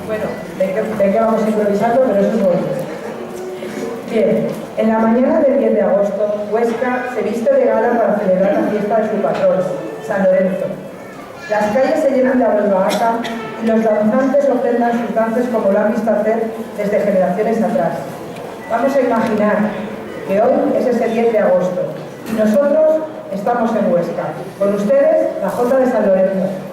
Bueno, de qué vamos improvisando, pero eso es bonito. Bien, en la mañana del 10 de agosto, Huesca se viste de gala para celebrar la fiesta de su patrón, San Lorenzo. Las calles se llenan de albornoza y los danzantes ofrendan sus danzas como lo han visto hacer desde generaciones atrás. Vamos a imaginar que hoy es ese 10 de agosto y nosotros estamos en Huesca. Con ustedes, la Jota de San Lorenzo.